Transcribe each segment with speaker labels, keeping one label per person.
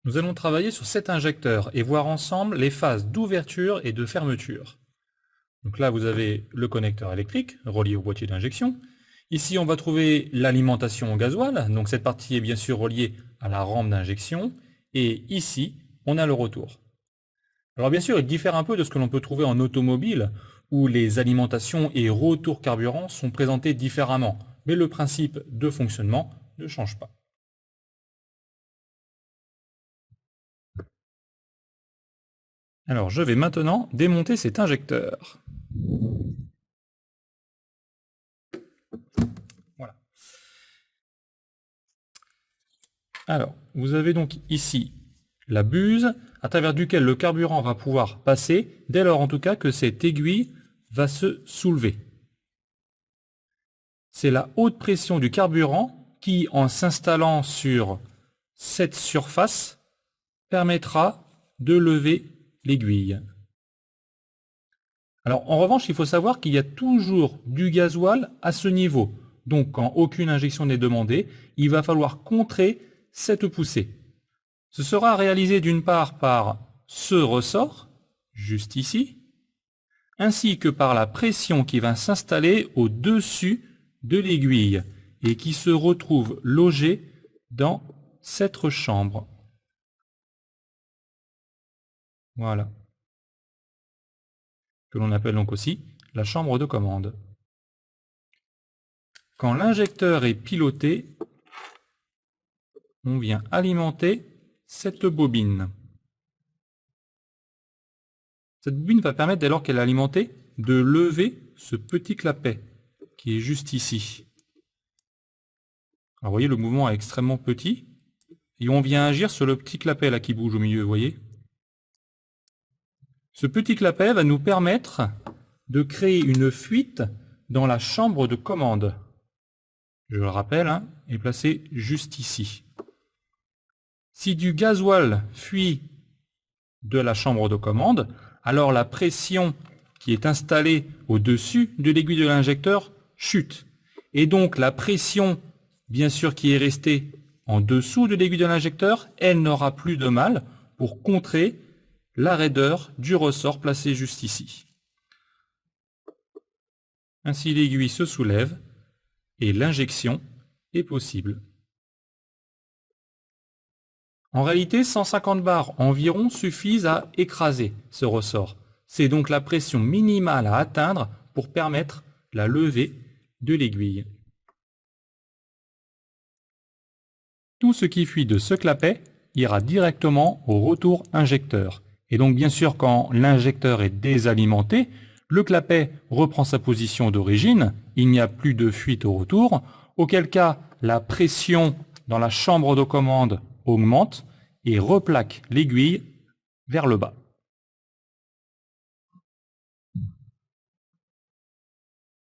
Speaker 1: Nous allons travailler sur cet injecteur et voir ensemble les phases d'ouverture et de fermeture. Donc là, vous avez le connecteur électrique relié au boîtier d'injection. Ici, on va trouver l'alimentation au gasoil. Donc cette partie est bien sûr reliée à la rampe d'injection. Et ici, on a le retour. Alors bien sûr, il diffère un peu de ce que l'on peut trouver en automobile, où les alimentations et retours carburant sont présentés différemment. Mais le principe de fonctionnement ne change pas. Alors, je vais maintenant démonter cet injecteur. Voilà. Alors, vous avez donc ici la buse à travers duquel le carburant va pouvoir passer, dès lors en tout cas que cette aiguille va se soulever. C'est la haute pression du carburant qui, en s'installant sur cette surface, permettra de lever l'aiguille. Alors, en revanche, il faut savoir qu'il y a toujours du gasoil à ce niveau. Donc, quand aucune injection n'est demandée, il va falloir contrer cette poussée. Ce sera réalisé d'une part par ce ressort, juste ici, ainsi que par la pression qui va s'installer au-dessus de l'aiguille et qui se retrouve logée dans cette chambre. Voilà. Que l'on appelle donc aussi la chambre de commande. Quand l'injecteur est piloté, on vient alimenter cette bobine. Cette bobine va permettre, dès lors qu'elle est alimentée, de lever ce petit clapet qui est juste ici. Alors, vous voyez, le mouvement est extrêmement petit et on vient agir sur le petit clapet là qui bouge au milieu, vous voyez. Ce petit clapet va nous permettre de créer une fuite dans la chambre de commande. Je le rappelle, est placé juste ici. Si du gasoil fuit de la chambre de commande, alors la pression qui est installée au-dessus de l'aiguille de l'injecteur chute. Et donc la pression, bien sûr, qui est restée en dessous de l'aiguille de l'injecteur, elle n'aura plus de mal pour contrer la raideur du ressort placé juste ici. Ainsi, l'aiguille se soulève et l'injection est possible. En réalité, 150 bars environ suffisent à écraser ce ressort. C'est donc la pression minimale à atteindre pour permettre la levée de l'aiguille. Tout ce qui fuit de ce clapet ira directement au retour injecteur. Et donc bien sûr, quand l'injecteur est désalimenté, le clapet reprend sa position d'origine, il n'y a plus de fuite au retour, auquel cas la pression dans la chambre de commande augmente et replaque l'aiguille vers le bas.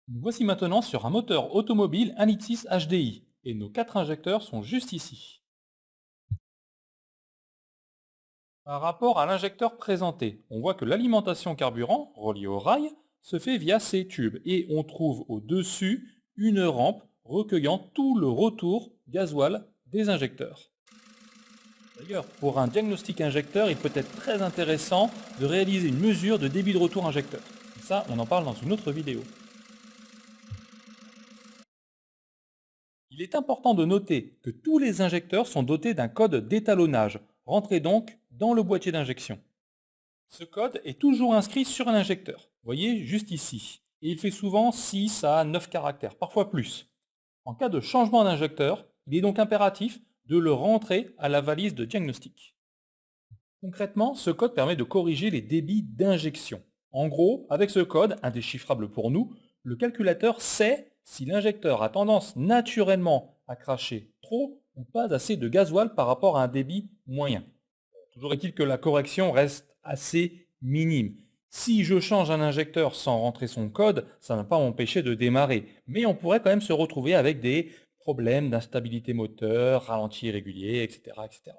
Speaker 1: Voici maintenant sur un moteur automobile 1,6 litre HDI et nos 4 injecteurs sont juste ici. Par rapport à l'injecteur présenté, on voit que l'alimentation carburant, reliée au rail, se fait via ces tubes et on trouve au-dessus une rampe recueillant tout le retour gasoil des injecteurs. D'ailleurs, pour un diagnostic injecteur, il peut être très intéressant de réaliser une mesure de débit de retour injecteur. Ça, on en parle dans une autre vidéo. Il est important de noter que tous les injecteurs sont dotés d'un code d'étalonnage, rentré donc dans le boîtier d'injection. Ce code est toujours inscrit sur un injecteur, vous voyez juste ici, et il fait souvent 6 à 9 caractères, parfois plus. En cas de changement d'injecteur, il est donc impératif de le rentrer à la valise de diagnostic. Concrètement, ce code permet de corriger les débits d'injection. En gros, avec ce code, indéchiffrable pour nous, le calculateur sait si l'injecteur a tendance naturellement à cracher trop ou pas assez de gasoil par rapport à un débit moyen. Toujours est-il que la correction reste assez minime. Si je change un injecteur sans rentrer son code, ça ne va pas m'empêcher de démarrer. Mais on pourrait quand même se retrouver avec des problèmes d'instabilité moteur, ralenti irrégulier, etc., etc.